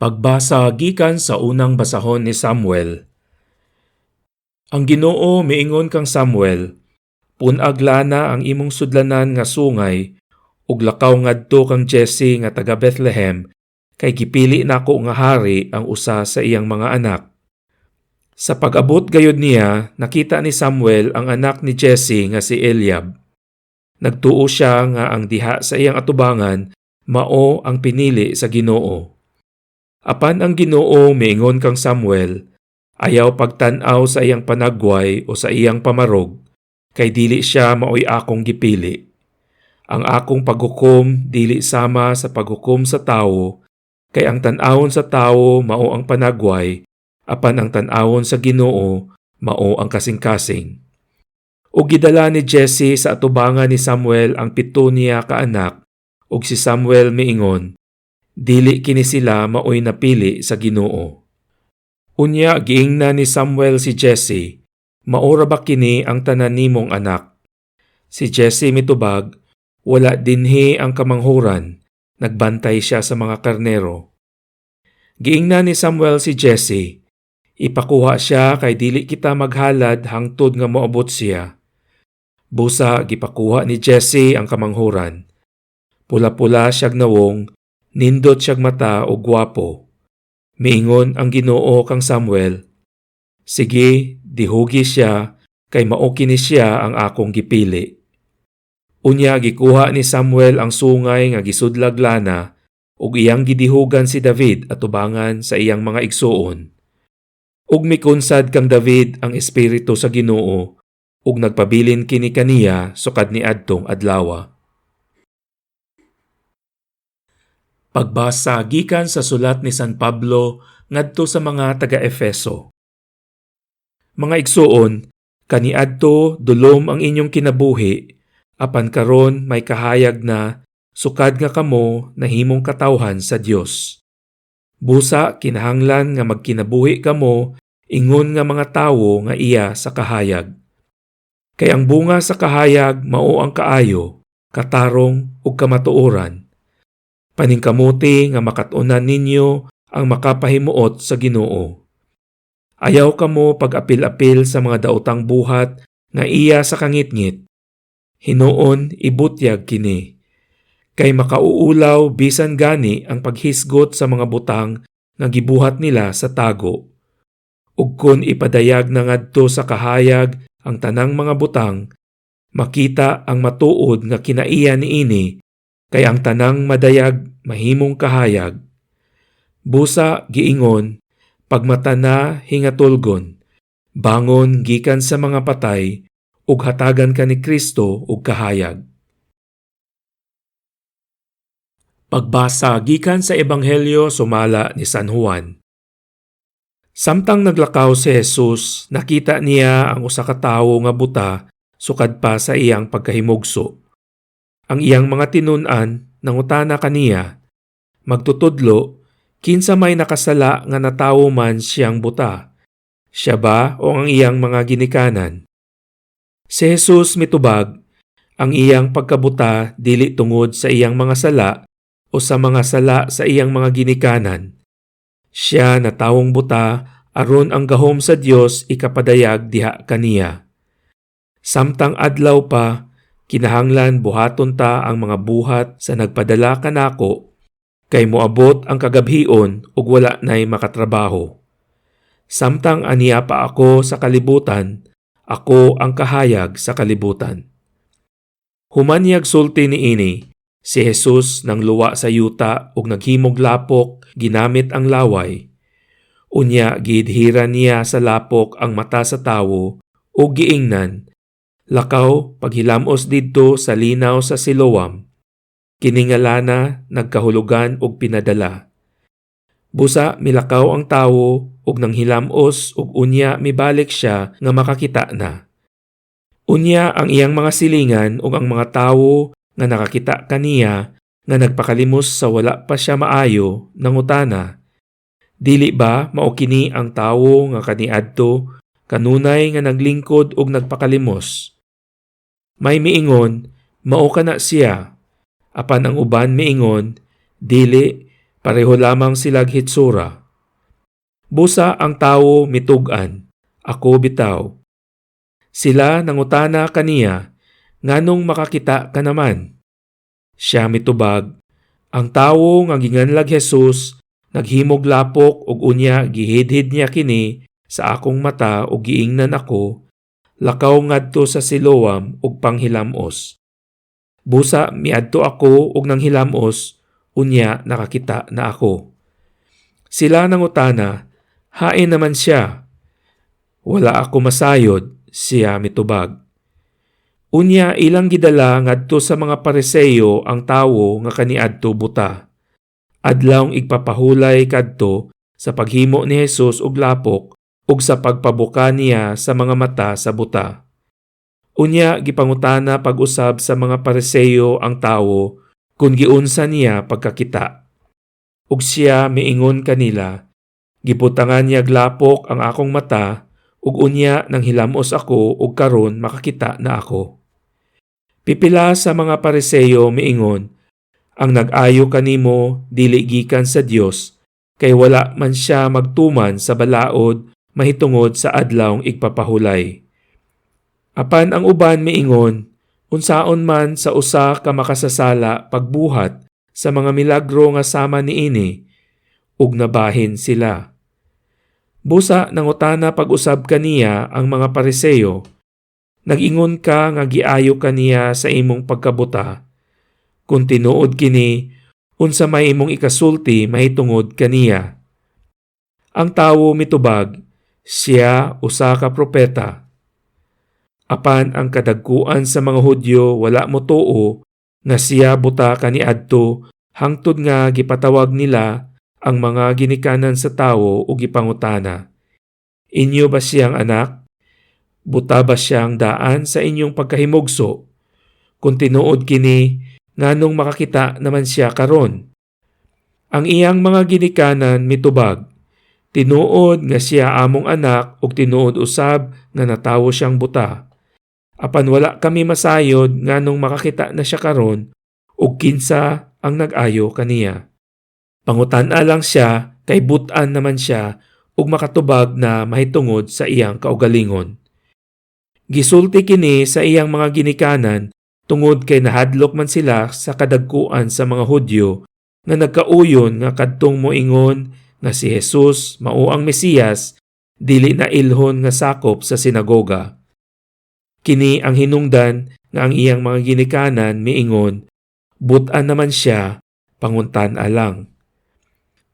Pagbasa gikan sa unang basahon ni Samuel. Ang Ginoo miingon kang Samuel, punag lana ang imong sudlanan nga sungay ug lakaw ngadto kang Jesse nga taga Bethlehem kay gipili nako nga hari ang usa sa iyang mga anak. Sa pag-abot gayud niya, nakita ni Samuel ang anak ni Jesse nga si Eliab. Nagtuo siya nga ang diha sa iyang atubangan mao ang pinili sa Ginoo. Apan ang Ginoo miingon kang Samuel, ayaw pagtan-aw sa iyang panagway o sa iyang pamarog, kay dili siya maoy akong gipili. Ang akong paghukom dili sama sa paghukom sa tawo, kay ang tan-awon sa tawo mao ang panagway, apan ang tan-awon sa Ginoo mao ang kasing-kasing. Ug gidala ni Jesse sa atubangan ni Samuel ang 7 niya ka anak, ug si Samuel miingon, dili kini sila maoy napili sa Ginoo. Unya giingna ni Samuel si Jesse, maora ba kini ang tanan nimong anak? Si Jesse mitubag, wala dinhi ang kamanghuran, nagbantay siya sa mga karnero. Giingna ni Samuel si Jesse, ipakuha siya kay dili kita maghalad hangtod nga moabot siya. Busa gipakuha ni Jesse ang kamanghuran. Pula-pula siyag nawong, nindot siyag mata o gwapo. Miingon ang Ginoo kang Samuel, sige, dihugi siya, kay mao kini siya ang akong gipili. Unya gikuha ni Samuel ang sungay nga gisudlag lana, ug iyang gidihugan si David atubangan sa iyang mga igsuon. Ug mikunsad kang David ang espiritu sa Ginoo, ug nagpabilin kini kaniya sukad ni adtong adlaw. Pagbasa gikan sa sulat ni San Pablo ngadto sa mga taga-Efeso. Mga igsuon, kaniadto dulom ang inyong kinabuhi, apan karon may kahayag na sukad nga kamo nahimong katawhan sa Dios. Busa kinahanglan nga magkinabuhi kamo ingon nga mga tawo nga iya sa kahayag. Kay ang bunga sa kahayag mao ang kaayo, katarong ug kamatuoran. Paningkamuti nga makatunan ninyo ang makapahimuot sa Ginoo. Ayaw kamo pag-apil-apil sa mga daotang buhat nga iya sa kangitngit. Hinuon ibutyag kini. Kay makauulaw bisan gani ang paghisgot sa mga butang nga gibuhat nila sa tago. Ug kun ipadayag na ngadto sa kahayag ang tanang mga butang, makita ang matuod nga kinaiya niini, kay ang tanang madayag mahimong kahayag. Busa giingon, pagmata na hingatulgon, bangon gikan sa mga patay, ug hatagan ka ni Kristo ug kahayag. Pagbasa gikan sa Ebanghelyo sumala ni San Juan. Samtang naglakaw si Jesus, nakita niya ang usa ka tawo nga buta sukad pa sa iyang pagkahimugso. Ang iyang mga tinun-an nangutana kaniya, magtutudlo, kinsa may nakasala nga natawo man siyang buta? Siya ba o ang iyang mga ginikanan? Si Jesus mitubag, ang iyang pagkabuta dili tungod sa iyang mga sala o sa mga sala sa iyang mga ginikanan. Siya natawong buta aron ang gahom sa Dios ikapadayag diha kaniya. Samtang adlaw pa, kinahanglan buhaton ta ang mga buhat sa nagpadala kanako, kay moabot ang kagabhion ug wala nay makatrabaho. Samtang aniya pa ako sa kalibutan, ako ang kahayag sa kalibutan. Humanyag sulti niini, si Jesus nang luwa sa yuta ug naghimog lapok ginamit ang laway. Unya giidhiran niya sa lapok ang mata sa tawo ug giingnan, lakaw paghilamos didto sa linaw sa Siloam. Kiningalana nagkahulugan ug pinadala. Busa milakaw ang tawo ug nanghilamos ug unya mibalik siya nga makakita na. Unya ang iyang mga silingan ug ang mga tawo nga nakakita kaniya nga nagpakalimos sa wala pa siya maayo nangutana, dili ba mao kini ang tawo nga kaniadto kanunay nga naglingkod ug nagpakalimos? May miingon, mao kana siya. Apan ang uban miingon, dili, pareho lamang silag hitsura. Busa ang tawo mitug-an, ako bitaw. Sila nangutana kaniya, nganong makakita ka naman? Siya mitubag, ang tawo nga ginganlag Jesus, naghimog lapok ug unya gihidhid niya kini sa akong mata ug giingnan ako, lakaw ngadto sa Siloam ug panghilamos. Busa miadto ako ug nanghilamos, unya nakakita na ako. Sila nangutana, hain naman siya. Wala ako masayod, siya mitubag. Unya ilang gidala ngadto sa mga Pariseo ang tawo nga kaniadto buta. Adlawng igpapahulay kadto sa paghimo ni Jesus og lapok ug sa pagpabuka niya sa mga mata sa buta. Unya gipangutana pag-usab sa mga Pariseo ang tawo kung giunsa niya pagkakita. Ug siya miingon kanila, gibutangan niya glapok ang akong mata ug unya nang hilamos ako ug karon makakita na ako. Pipila sa mga Pariseo miingon, ang nag-ayo kanimo dili gikan sa Dios kay wala man siya magtuman sa balaod mahitungod sa adlawng igpapahulay. Apan ang uban miingon, unsaon man sa usa ka makasasala pagbuhat sa mga milagro nga sama niini, ug nabahin sila. Busa nangutana pag-usab kaniya ang mga Pariseo, nag-ingon ka nga giayo kaniya sa imong pagkabuta, kung tinuod kini, unsa may imong ikasulti mahitungod kaniya. Ang tawo mitubag, siya usa ka propeta. Apan ang kadagkuan sa mga Hudyo wala mo tuo nga siya buta kaniadto hangtod nga gipatawag nila ang mga ginikanan sa tawo ug gipangutana. Inyo ba siyang anak? Buta ba siyang daan sa inyong pagkahimugso? Kung tinuod kini, nganong makakita naman siya karon? Ang iyang mga ginikanan mitubag, tinuod nga siya among anak ug tinuod usab nga natawo siyang buta. Apan wala kami masayod nganong makakita na siya karon ug kinsa ang nag-ayo kaniya. Pangutan-a lang siya kay but-an naman siya ug makatubag na mahitungod sa iyang kaugalingon. Gisulti kini sa iyang mga ginikanan tungod kay nahadlok man sila sa kadagkuan sa mga Hudyo nga nagkauyon nga kadtong moingon nga si Jesus mao ang Mesiyas dili na ilhon nga sakop sa sinagoga. Kini ang hinungdan nga ang iyang mga ginikanan miingon, but-an naman siya, panguntan-a lang.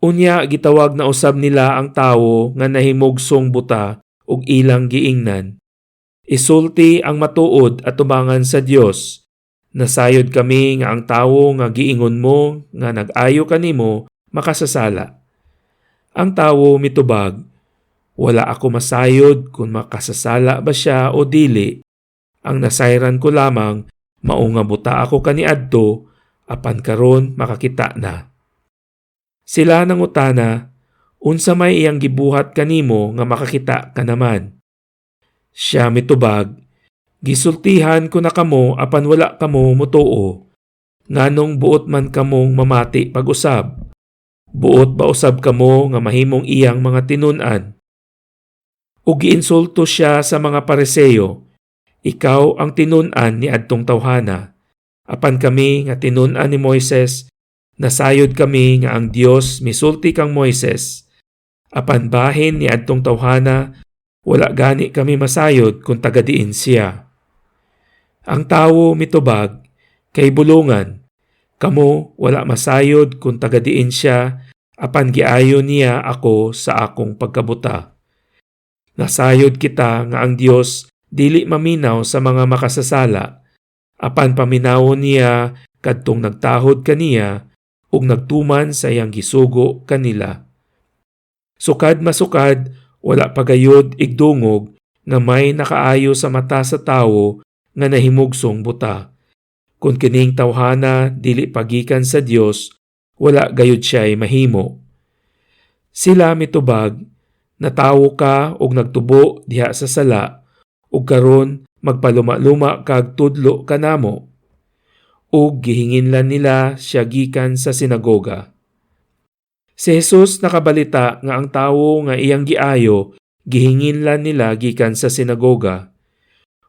Unya gitawag na usab nila ang tawo nga nahimugsong buta ug ilang giingnan. Isulti ang matuod at tumangan sa Dios. Nasayod kami nga ang tawo nga giingon mo nga nag-ayo kanimo makasasala. Ang tawo mitubag, wala ako masayod kung makasasala ba siya o dili. Ang nasayran ko lamang mao nga buta ako kaniadto apan karon makakita na. Sila nangutana, unsa may iyang gibuhat kanimo nga makakita ka naman? Siya mitubag, gisultihan ko na kamo apan wala kamo mutuo. Nganong buot man kamong mamati pag-usab? Buot ba usab kamo nga mahimong iyang mga tinun-an? Ug giinsulto siya sa mga Pariseo, ikaw ang tinun-an ni adtong tawhana. Apan kami nga tinun-an ni Moises, nasayod kami nga ang Dios misulti kang Moises. Apan bahin ni adtong tawhana, wala gani kami masayod kung tagadiin siya. Ang tawo mitubag, kay bulungan, kamo wala masayod kung tagadiin siya, apan giayo niya ako sa akong pagkabuta. Nasayod kita nga ang Dios dili maminaw sa mga makasasala, apan paminawon niya kadtong nagtahod kaniya ug nagtuman sa iyang gisugo kanila. Sukad masukad, wala pagayod igdungog nga may nakaayo sa mata sa tawo nga nahimugsong buta. Kung kining tawhana dili pagikan sa Dios, wala gayud siya'y mahimo. Sila mitubag, natawo ka ug nagtubo diha sa sala, ug karon magpaluma-luma kag tudlo kanamo. Ug gihinginlan nila siya gikan sa sinagoga. Si Jesus nakabalita nga ang tawo nga iyang giayo gihinginlan nila gikan sa sinagoga.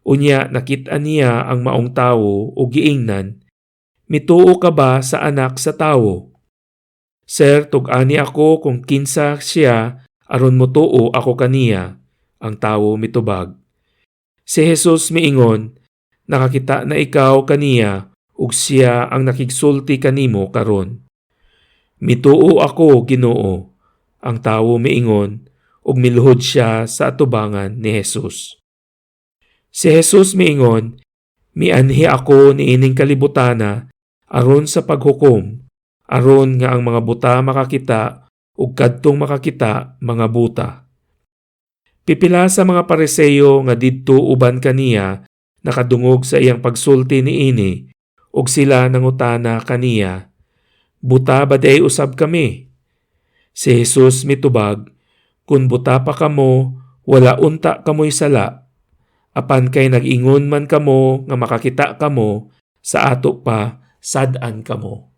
Unya nakit-an niya ang maong tawo ug giingnan, "Mituo ka ba sa anak sa tawo?" "Sir, tug-ani ako kung kinsa siya aron motuo ako kaniya," ang tawo mitubag. Si Jesus miingon, "Nakakita na ikaw kaniya ug siya ang nakigsulti kanimo karon." "Mituo ako, Ginoo," ang tawo miingon, ug miluhod siya sa atubangan ni Jesus. Si Jesus miingon, "Mianhi ako niining kalibutana aron sa paghukom, aron nga ang mga buta makakita ug kadtong makakita mga buta." Pipila sa mga Pariseo nga didto uban kaniya nakadungog sa iyang pagsulti niini ug sila nangutana kaniya, "Buta ba day usab kami?" Si Jesus mitubag, "Kun buta pa kamo, wala unta kamoy sala. Apan kay nag-ingon man kamo nga makakita kamo, sa ato pa sad-an kamo."